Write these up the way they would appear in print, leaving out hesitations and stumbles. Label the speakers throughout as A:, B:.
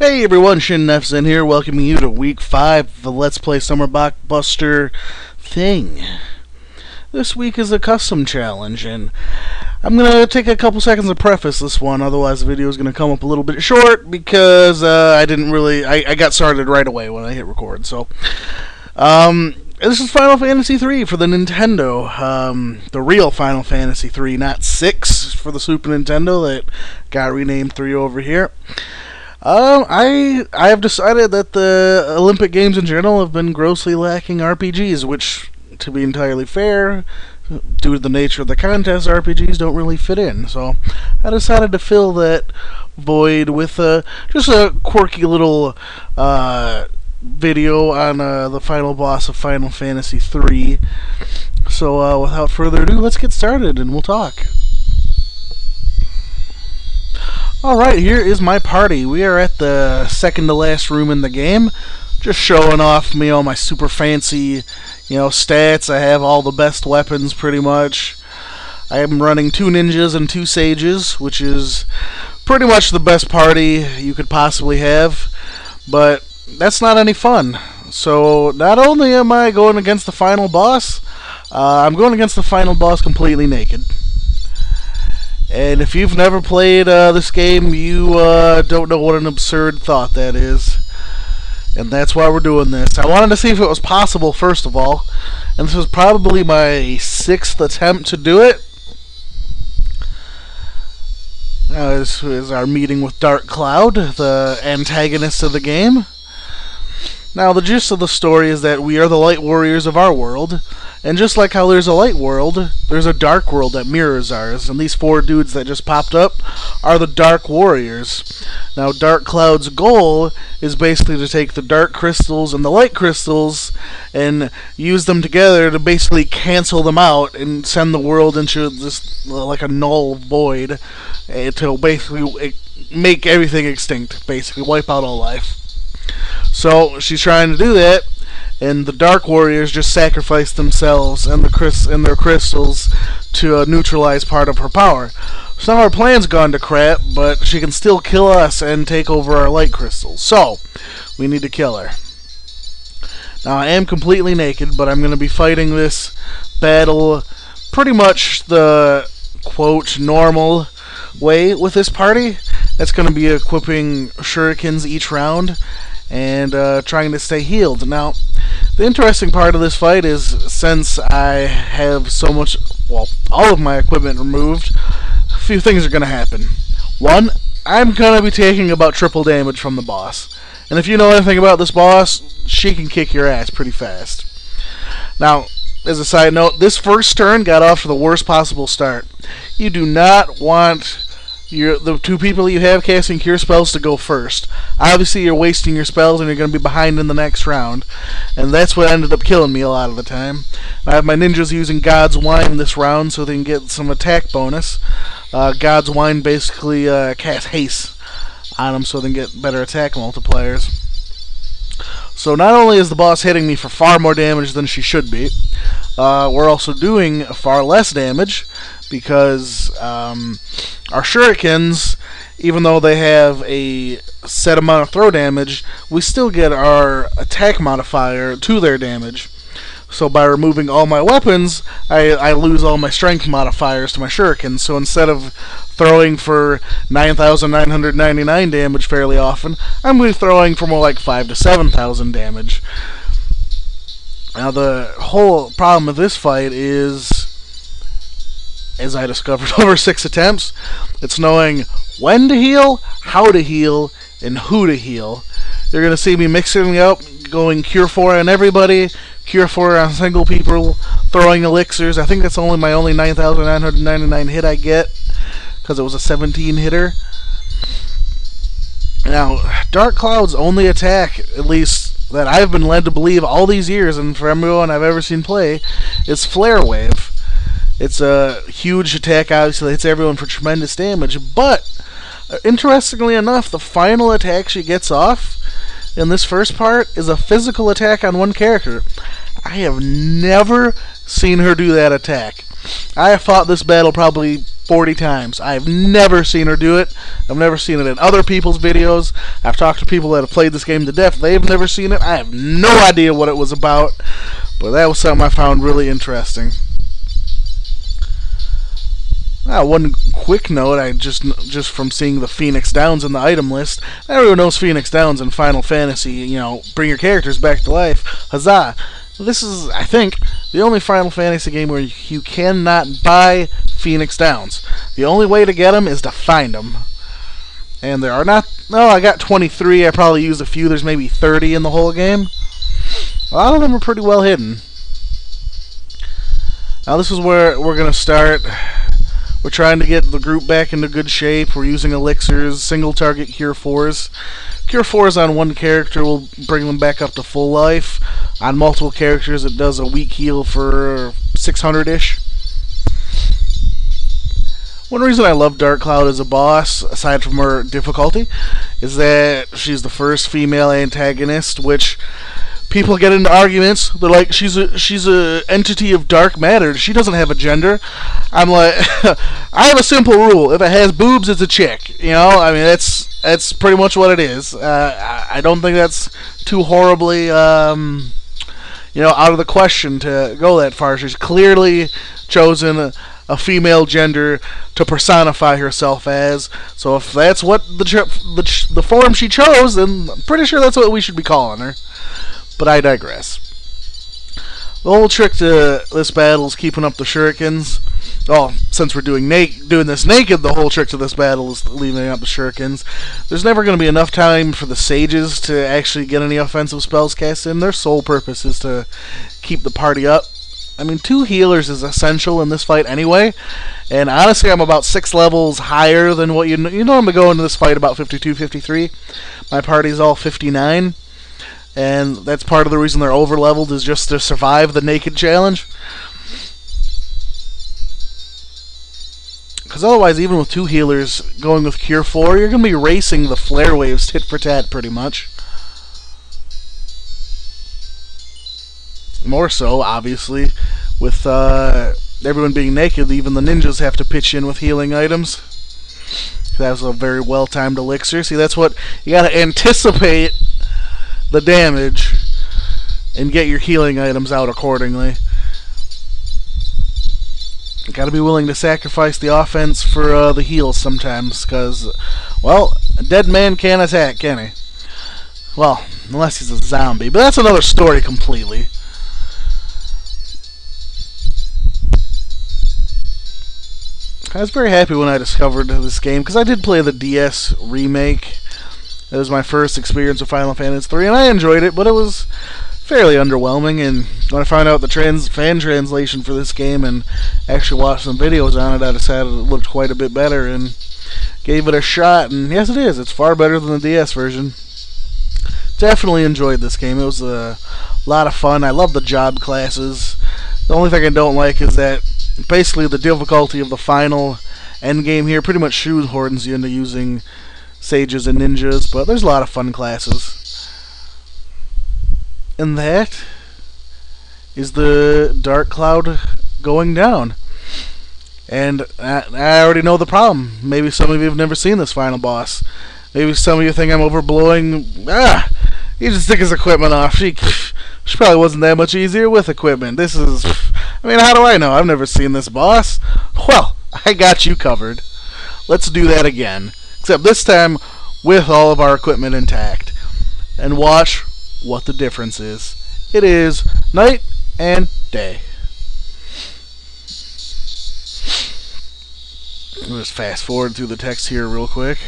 A: Hey everyone, ShinNefzen here, welcoming you to week 5 of the Let's Play Summer Blockbuster thing. This week is a custom challenge, and I'm going to take a couple seconds to preface this one, otherwise the video is going to come up a little bit short because I got started right away when I hit record. So, this is Final Fantasy 3 for the Nintendo, the real Final Fantasy 3, not 6 for the Super Nintendo that got renamed 3 over here. I have decided that the Olympic Games in general have been grossly lacking RPGs, which, to be entirely fair, due to the nature of the contest, RPGs don't really fit in. So I decided to fill that void with just a quirky little video on the final boss of Final Fantasy 3. So without further ado, let's get started and we'll talk. Alright, here is my party. We are at the second to last room in the game. Just showing off me all my super fancy, stats. I have all the best weapons pretty much. I am running 2 ninjas and 2 sages, which is pretty much the best party you could possibly have. But that's not any fun. So not only am I going against the final boss, I'm going against the final boss completely naked. And if you've never played this game, you don't know what an absurd thought that is. And that's why we're doing this. I wanted to see if it was possible, first of all. And this was probably my 6th attempt to do it. This is our meeting with Dark Cloud, the antagonist of the game. Now, the gist of the story is that we are the light warriors of our world. And just like how there's a light world, there's a dark world that mirrors ours. And these 4 dudes that just popped up are the Dark Warriors. Now, Dark Cloud's goal is basically to take the dark crystals and the light crystals and use them together to basically cancel them out and send the world into this, like a null void, to basically make everything extinct, basically wipe out all life. So, she's trying to do that. And the Dark Warriors just sacrificed themselves and their crystals to neutralize part of her power. So now our plan's gone to crap, but she can still kill us and take over our light crystals. So, we need to kill her. Now, I am completely naked, but I'm going to be fighting this battle pretty much the, quote, normal way with this party. That's going to be equipping shurikens each round and trying to stay healed. Now, the interesting part of this fight is, since I have so much, all of my equipment removed, a few things are going to happen. One, I'm going to be taking about triple damage from the boss. And if you know anything about this boss, she can kick your ass pretty fast. Now, as a side note, this first turn got off to the worst possible start. You do not want the 2 people you have casting cure spells to go first. Obviously, you're wasting your spells and you're going to be behind in the next round. And that's what ended up killing me a lot of the time. I have my ninjas using God's Wine this round so they can get some attack bonus. God's Wine basically casts haste on them so they can get better attack multipliers. So not only is the boss hitting me for far more damage than she should be, we're also doing far less damage because our shurikens, even though they have a set amount of throw damage, we still get our attack modifier to their damage. So by removing all my weapons, I lose all my strength modifiers to my shurikens. So instead of throwing for 9,999 damage fairly often, I'm going to be throwing for more like 5,000 to 7,000 damage. Now the whole problem with this fight is, as I discovered over 6 attempts, it's knowing when to heal, how to heal, and who to heal. You're going to see me mixing up, going Cure 4 on everybody, Cure 4 on single people, throwing elixirs. I think that's my only 9,999 hit I get, because it was a 17 hitter. Now, Dark Cloud's only attack, at least that I've been led to believe all these years, and for everyone I've ever seen play, is Flare Wave. It's a huge attack, obviously, that hits everyone for tremendous damage, but interestingly enough, the final attack she gets off in this first part is a physical attack on one character. I have never seen her do that attack. I have fought this battle probably 40 times. I've never seen her do it. I've never seen it in other people's videos. I've talked to people that have played this game to death. They've never seen it. I have no idea what it was about, but that was something I found really interesting. One quick note, I just from seeing the Phoenix Downs in the item list, everyone knows Phoenix Downs in Final Fantasy, you know, bring your characters back to life. Huzzah! This is, I think, the only Final Fantasy game where you cannot buy Phoenix Downs. The only way to get them is to find them. And there are not... No, I got 23. I probably used a few. There's maybe 30 in the whole game. A lot of them are pretty well hidden. Now this is where we're going to start. We're trying to get the group back into good shape. We're using elixirs, single target Cure 4s. Cure 4s on one character will bring them back up to full life. On multiple characters it does a weak heal for 600-ish. One reason I love Dark Cloud as a boss, aside from her difficulty, is that she's the first female antagonist, which people get into arguments. They're like, she's a entity of dark matter. She doesn't have a gender. I'm like, I have a simple rule. If it has boobs, it's a chick. You know, I mean, that's pretty much what it is. I don't think that's too horribly, out of the question to go that far. She's clearly chosen a female gender to personify herself as. So if that's what the form she chose, then I'm pretty sure that's what we should be calling her. But I digress. The whole trick to this battle is keeping up the shurikens. Oh, since we're doing this naked, the whole trick to this battle is leaving up the shurikens. There's never going to be enough time for the sages to actually get any offensive spells cast in. Their sole purpose is to keep the party up. I mean, 2 healers is essential in this fight anyway. And honestly, I'm about 6 levels higher than what you normally go into this fight, about 52, 53. My party's all 59. And that's part of the reason they're over-leveled, is just to survive the naked challenge. Because otherwise, even with 2 healers going with Cure 4, you're going to be racing the flare waves tit for tat pretty much. More so, obviously, with everyone being naked, even the ninjas have to pitch in with healing items. That was a very well-timed elixir. See, that's what you got to anticipate the damage and get your healing items out accordingly. You got to be willing to sacrifice the offense for the heals sometimes, because, well, a dead man can't attack, can he? Well, unless he's a zombie, but that's another story completely. I was very happy when I discovered this game, because I did play the DS remake. It was my first experience with Final Fantasy 3, and I enjoyed it, but it was fairly underwhelming. And when I found out the fan translation for this game and actually watched some videos on it, I decided it looked quite a bit better and gave it a shot. And yes, it is. It's far better than the DS version. Definitely enjoyed this game. It was a lot of fun. I love the job classes. The only thing I don't like is that basically the difficulty of the final endgame here pretty much shoehorns you into using sages and ninjas, but there's a lot of fun classes. And that is the Dark Cloud going down. And I already know the problem. Maybe some of you have never seen this final boss. Maybe some of you think I'm overblowing. He just took his equipment off. She probably wasn't that much easier with equipment. This is... I mean, how do I know? I've never seen this boss. Well, I got you covered. Let's do that again. Except this time with all of our equipment intact. And watch what the difference is. It is night and day. I'll just fast forward through the text here real quick.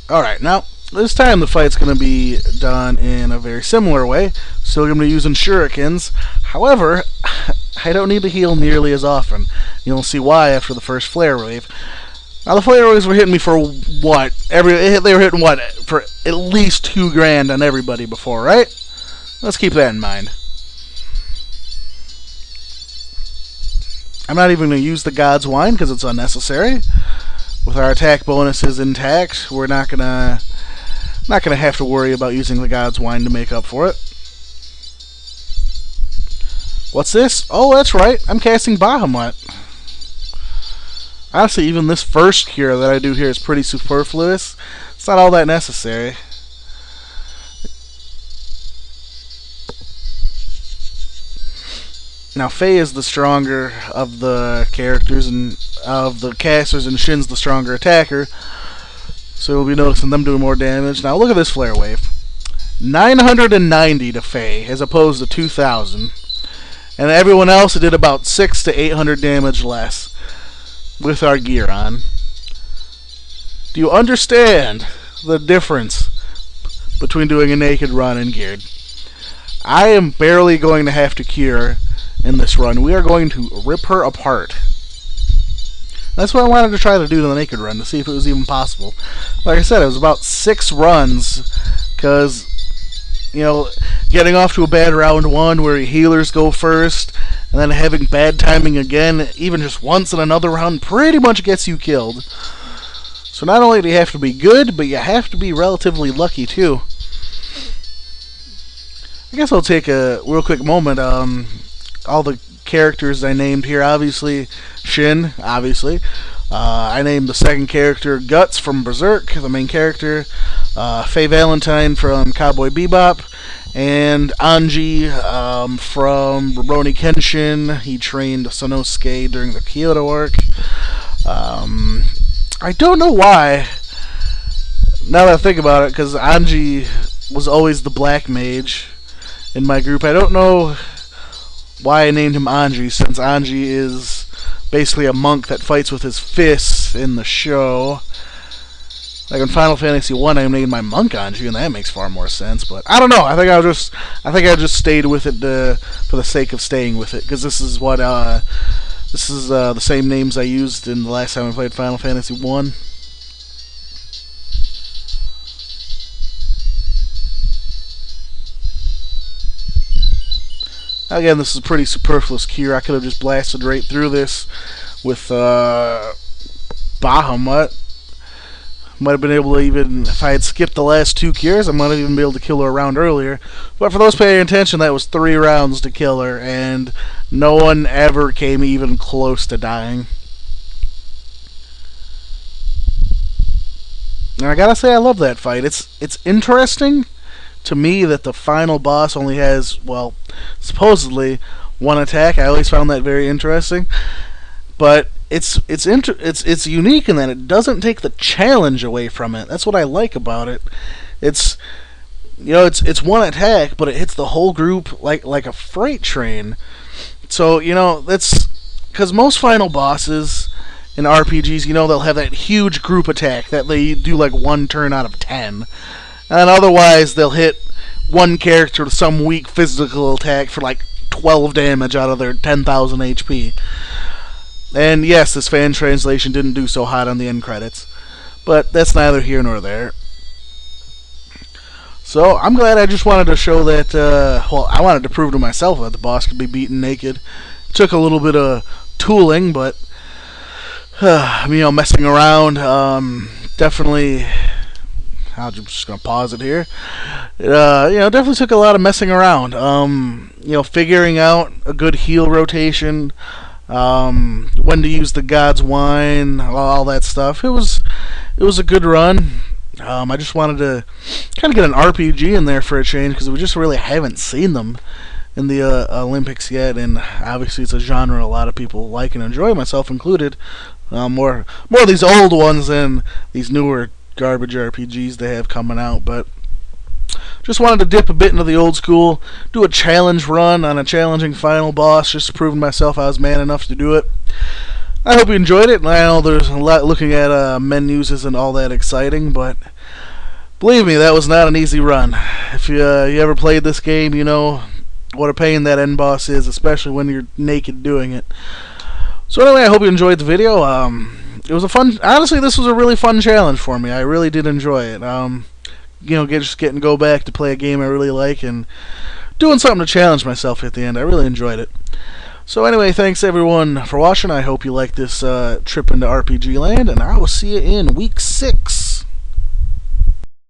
A: Alright, now, this time the fight's going to be done in a very similar way. Still going to be using shurikens. However, I don't need to heal nearly as often. You'll see why after the first flare wave. Now, the flare waves were hitting me for what? They were hitting what? For at least 2 grand on everybody before, right? Let's keep that in mind. I'm not even going to use the God's Wine because it's unnecessary. With our attack bonuses intact, we're not going to Not going to have to worry about using the God's Wine to make up for it. What's this? Oh, that's right. I'm casting Bahamut. Honestly, even this first cure that I do here is pretty superfluous. It's not all that necessary. Now, Faye is the stronger of the characters and of the casters, and Shin's the stronger attacker. So you'll be noticing them doing more damage. Now, look at this flare wave. 990 to Faye, as opposed to 2,000. And everyone else did about 600 to 800 damage less with our gear on. Do you understand the difference between doing a naked run and geared? I am barely going to have to cure in this run. We are going to rip her apart. That's what I wanted to try to do to the naked run, to see if it was even possible. Like I said, it was about 6 runs, because, you know, getting off to a bad round 1 where healers go first, and then having bad timing again, even just once in another round, pretty much gets you killed. So not only do you have to be good, but you have to be relatively lucky too. I guess I'll take a real quick moment. All the characters I named here, obviously Shin, obviously. I named the second character Guts from Berserk, the main character. Faye Valentine from Cowboy Bebop. And Anji from Rurouni Kenshin. He trained Sanosuke during the Kyoto arc. I don't know why, now that I think about it, because Anji was always the black mage in my group. I don't know why I named him Anji, since Anji is basically a monk that fights with his fists in the show. Like in Final Fantasy 1, I named my monk Anji, and that makes far more sense. But I don't know. I think I just stayed with it for the sake of staying with it, because this is what this is the same names I used in the last time I played Final Fantasy 1. Again, this is a pretty superfluous cure. I could have just blasted right through this with Bahamut. Might have been able to even, if I had skipped the last 2 cures, I might have even been able to kill her a round earlier. But for those paying attention, that was 3 rounds to kill her, and no one ever came even close to dying. And I gotta say, I love that fight. It's interesting to me that the final boss only has, well, supposedly 1 attack. I always found that very interesting. But it's unique in that it doesn't take the challenge away from it. That's what I like about it. It's, you know, it's 1 attack, but it hits the whole group like a freight train. So, you know, that's because most final bosses in RPGs, you know, they'll have that huge group attack that they do like 1 turn out of 10. And otherwise, they'll hit 1 character with some weak physical attack for like 12 damage out of their 10,000 HP. And yes, this fan translation didn't do so hot on the end credits. But that's neither here nor there. So, I'm glad. I just wanted to show that, well, I wanted to prove to myself that the boss could be beaten naked. It took a little bit of tooling, but, you know, messing around, definitely... I'm just going to pause it here. You know, definitely took a lot of messing around. You know, figuring out a good heal rotation, when to use the God's Wine, all that stuff. It was a good run. I just wanted to kind of get an RPG in there for a change, because we just really haven't seen them in the Olympics yet, and obviously it's a genre a lot of people like and enjoy, myself included. More of these old ones than these newer garbage RPGs they have coming out, but just wanted to dip a bit into the old school, do a challenge run on a challenging final boss, just to prove to myself I was man enough to do it. I hope you enjoyed it, and I know there's a lot looking at menus isn't all that exciting, but believe me, that was not an easy run. If you ever played this game, you know what a pain that end boss is, especially when you're naked doing it. So anyway, I hope you enjoyed the video. It was a fun, honestly, this was a really fun challenge for me. I really did enjoy it. You know, just getting to go back to play a game I really like and doing something to challenge myself at the end. I really enjoyed it. So anyway, thanks everyone for watching. I hope you liked this trip into RPG land, and I will see you in week 6.